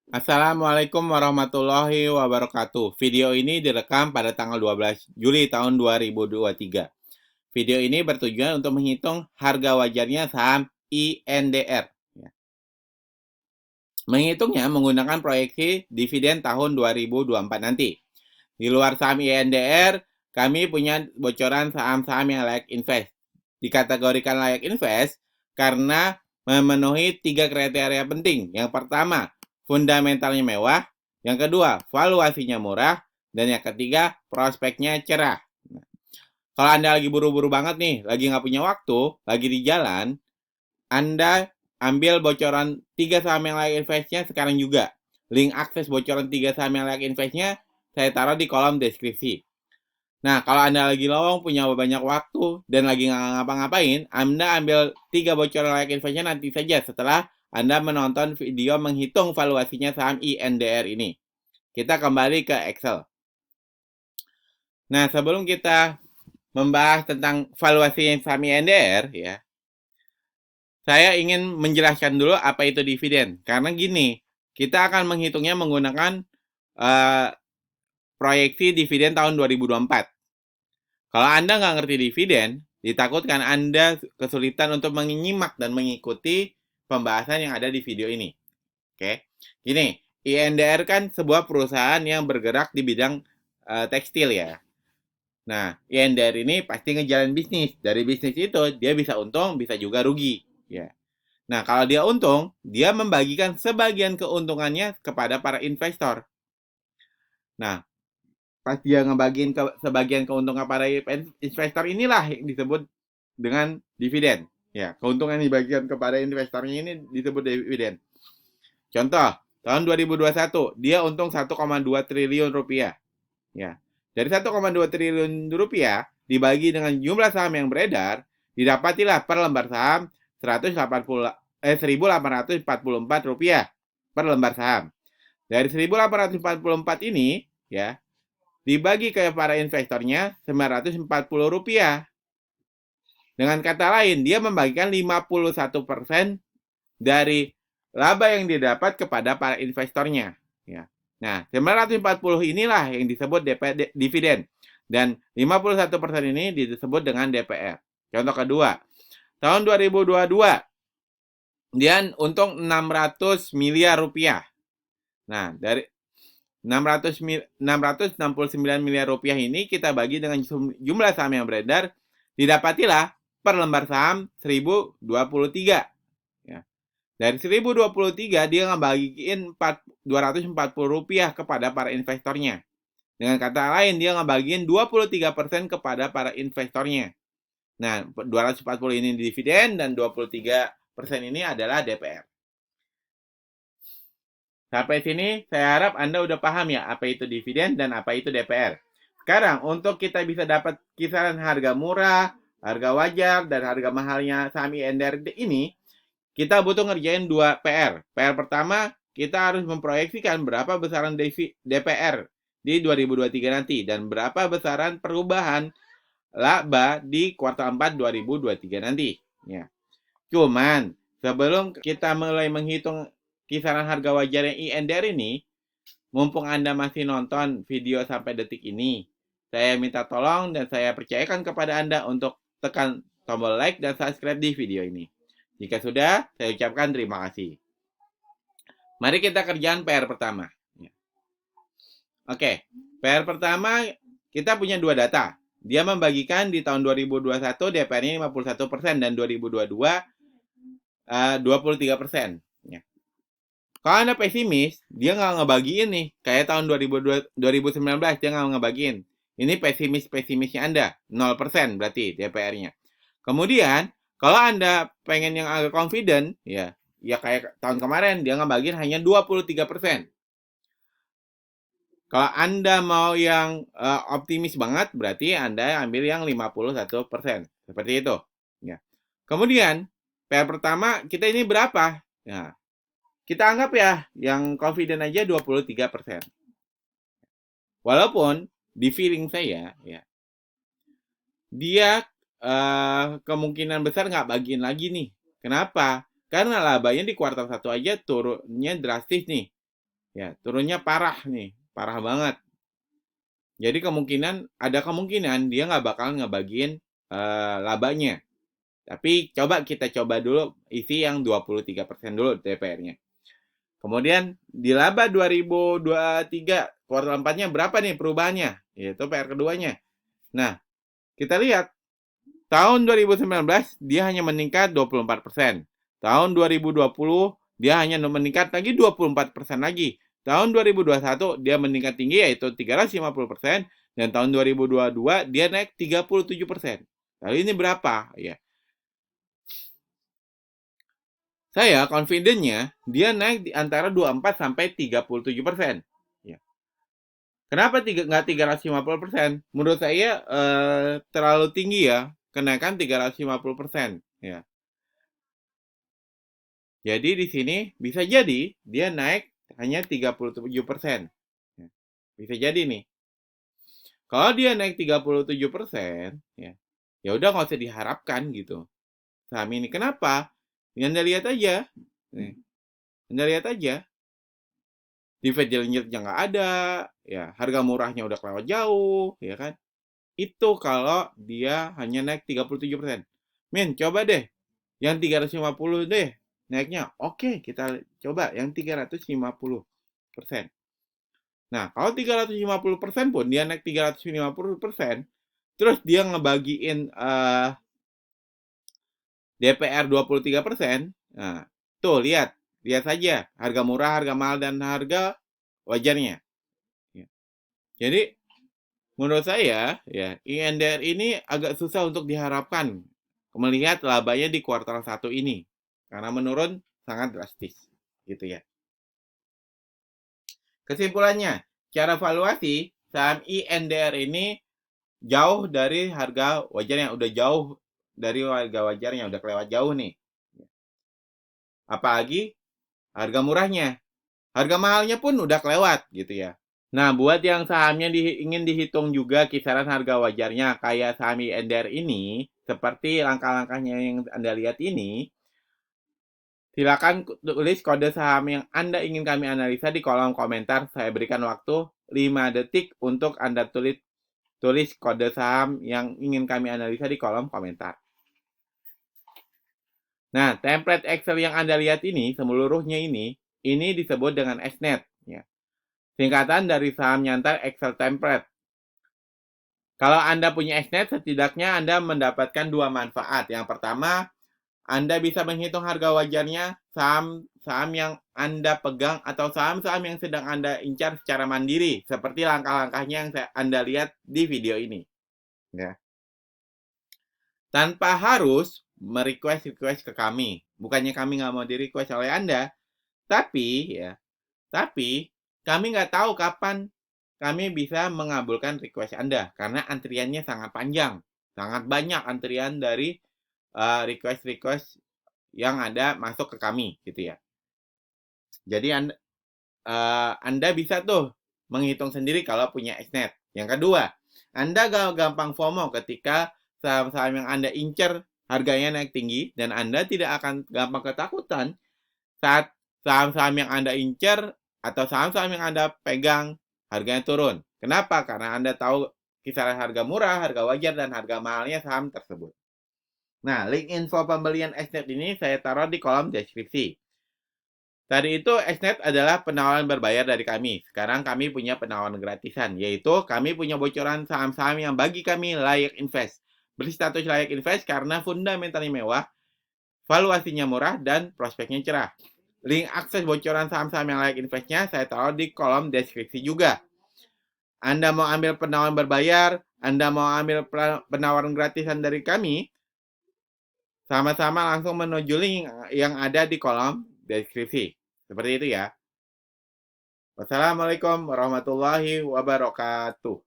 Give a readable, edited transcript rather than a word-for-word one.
Assalamualaikum warahmatullahi wabarakatuh. Video ini direkam pada tanggal 12 Juli tahun 2023. Video ini bertujuan untuk menghitung harga wajarnya saham INDR. Menghitungnya menggunakan proyeksi dividen tahun 2024 nanti. Di luar saham INDR, kami punya bocoran saham-saham yang layak invest. Dikategorikan layak invest karena memenuhi 3 kriteria penting. Yang pertama, fundamentalnya mewah. Yang kedua, valuasinya murah. Dan yang ketiga, prospeknya cerah. Kalau Anda lagi buru-buru banget nih, lagi nggak punya waktu, lagi di jalan, Anda ambil bocoran 3 saham yang layak investnya sekarang juga. Link akses bocoran 3 saham yang layak investnya saya taruh di kolom deskripsi. Nah, kalau Anda lagi lowong, punya banyak waktu, dan lagi nggak ngapa-ngapain, Anda ambil 3 bocoran layak investnya nanti saja setelah Anda menonton video menghitung valuasinya saham INDR ini. Kita kembali ke Excel. Nah, sebelum kita membahas tentang valuasi saham INDR, ya, saya ingin menjelaskan dulu apa itu dividen. Karena gini, kita akan menghitungnya menggunakan proyeksi dividen tahun 2024. Kalau Anda nggak ngerti dividen, ditakutkan Anda kesulitan untuk menyimak dan mengikuti pembahasan yang ada di video ini. Oke, gini, INDR kan sebuah perusahaan yang bergerak di bidang tekstil ya. Nah, INDR ini pasti ngejalan bisnis. Dari bisnis itu dia bisa untung, bisa juga rugi. Ya. Nah, kalau dia untung, dia membagikan sebagian keuntungannya kepada para investor. Nah, pas dia ngebagiin sebagian keuntungan para investor inilah yang disebut dengan dividen. Ya, keuntungan yang dibagikan kepada investornya ini disebut dividen. Contoh, tahun 2021 dia untung 1,2 triliun rupiah. Ya. Dari 1,2 triliun rupiah dibagi dengan jumlah saham yang beredar, didapatilah per lembar saham 1.844 rupiah per lembar saham. Dari 1.844 ini, ya, dibagi ke para investornya 940 rupiah. Dengan kata lain, dia membagikan 51% dari laba yang didapat kepada para investornya. Ya. Nah, 940 inilah yang disebut dividen. Dan 51% ini disebut dengan DPR. Contoh kedua, tahun 2022, dia untung 600 miliar rupiah. Nah, dari 669 miliar rupiah ini kita bagi dengan jumlah saham yang beredar, didapatilah per lembar saham 1023. Ya. Dari 1023 dia ngebagiin 240 rupiah kepada para investornya. Dengan kata lain dia ngebagiin 23% kepada para investornya. Nah, 240 ini dividen dan 23% ini adalah DPR. Sampai sini saya harap Anda udah paham ya apa itu dividen dan apa itu DPR. Sekarang untuk kita bisa dapat kisaran harga murah, harga wajar, dan harga mahalnya saham INDR ini, kita butuh ngerjain 2 PR. PR pertama, kita harus memproyeksikan berapa besaran DPR di 2023 nanti dan berapa besaran perubahan laba di kuartal 4 2023 nanti. Ya. Cuman sebelum kita mulai menghitung kisaran harga wajarnya INDR ini, mumpung Anda masih nonton video sampai detik ini, saya minta tolong dan saya percayakan kepada Anda untuk tekan tombol like dan subscribe di video ini. Jika sudah, saya ucapkan terima kasih. Mari kita kerjaan PR pertama. Oke, PR pertama kita punya dua data. Dia membagikan di tahun 2021 DPR-nya 51% dan 2022 23%. Ya. Kalau Anda pesimis, dia nggak ngebagiin nih. Kayak tahun 2019 dia nggak ngebagiin. Ini pesimisnya Anda, 0% berarti DPR-nya. Kemudian, kalau Anda pengen yang agak confident, ya kayak tahun kemarin dia ngebagiin hanya 23%. Kalau Anda mau yang optimis banget, berarti Anda ambil yang 51%. Seperti itu. Ya. Kemudian, PR pertama kita ini berapa? Ya, kita anggap ya, yang confident aja 23%. Walaupun di feeling saya, ya, dia kemungkinan besar nggak bagiin lagi nih. Kenapa? Karena labanya di kuartal 1 aja turunnya drastis nih. Ya, turunnya parah nih, parah banget. Jadi ada kemungkinan dia nggak bakal ngebagiin labanya. Tapi kita coba dulu isi yang 23% dulu DPR-nya. Kemudian di laba 2023 kuartal 4-nya berapa nih perubahannya? Yaitu PR keduanya. Nah, kita lihat tahun 2019 dia hanya meningkat 24%. Tahun 2020 dia hanya meningkat lagi 24% lagi. Tahun 2021 dia meningkat tinggi yaitu 350%, dan tahun 2022 dia naik 37%. Lalu ini berapa? Ya. Saya confident-nya dia naik di antara 24 sampai 37%. Ya. Kenapa nggak 350%? Menurut saya terlalu tinggi ya, kenaikan 350%. Ya. Jadi di sini bisa jadi dia naik hanya 37%. Ya. Bisa jadi nih. Kalau dia naik 37%, ya udah nggak usah diharapkan gitu. Saham ini kenapa? Anda lihat aja. Anda lihat aja. Dividen yieldnya nggak ada, ya harga murahnya udah kelewat jauh, ya kan? Itu kalau dia hanya naik 37%. Min, coba deh yang 350 deh naiknya. Oke, kita coba yang 350%. Nah, kalau 350% pun dia naik 350%, terus dia ngebagiin DPR 23%. Nah, tuh lihat saja harga murah, harga mahal, dan harga wajarnya. Jadi menurut saya ya INDR ini agak susah untuk diharapkan melihat labanya di kuartal 1 ini karena menurun sangat drastis gitu ya. Kesimpulannya, cara valuasi saham INDR ini jauh dari harga wajarnya, udah jauh dari harga wajarnya, udah kelewat jauh nih. Apalagi harga murahnya. Harga mahalnya pun udah kelewat gitu ya. Nah, buat yang sahamnya ingin dihitung juga kisaran harga wajarnya kayak saham INDR ini, seperti langkah-langkahnya yang Anda lihat ini, silakan tulis kode saham yang Anda ingin kami analisa di kolom komentar. Saya berikan waktu 5 detik untuk Anda tulis kode saham yang ingin kami analisa di kolom komentar. Nah, template Excel yang Anda lihat ini, seluruhnya ini disebut dengan SNET. Ya. Singkatan dari saham nyantar Excel template. Kalau Anda punya SNET, setidaknya Anda mendapatkan dua manfaat. Yang pertama, Anda bisa menghitung harga wajarnya saham yang Anda pegang atau saham-saham yang sedang Anda incar secara mandiri, seperti langkah-langkahnya yang Anda lihat di video ini. Ya. Tanpa harus request ke kami. Bukannya kami nggak mau di-request oleh Anda, tapi kami nggak tahu kapan kami bisa mengabulkan request Anda karena antriannya sangat panjang, sangat banyak antrian dari request yang ada masuk ke kami gitu ya. Jadi Anda bisa tuh menghitung sendiri kalau punya SNET. Yang kedua, Anda gampang FOMO ketika saham-saham yang Anda incer harganya naik tinggi dan Anda tidak akan gampang ketakutan saat saham-saham yang Anda incer atau saham-saham yang Anda pegang harganya turun. Kenapa? Karena Anda tahu kisaran harga murah, harga wajar, dan harga mahalnya saham tersebut. Nah, link info pembelian SNET ini saya taruh di kolom deskripsi. Tadi itu SNET adalah penawaran berbayar dari kami. Sekarang kami punya penawaran gratisan, yaitu kami punya bocoran saham-saham yang bagi kami layak invest. Berstatus layak invest karena fundamentalnya mewah, valuasinya murah, dan prospeknya cerah. Link akses bocoran saham-saham yang layak investnya saya taruh di kolom deskripsi juga. Anda mau ambil penawaran berbayar, Anda mau ambil penawaran gratisan dari kami, sama-sama langsung menuju link yang ada di kolom deskripsi. Seperti itu ya. Wassalamualaikum warahmatullahi wabarakatuh.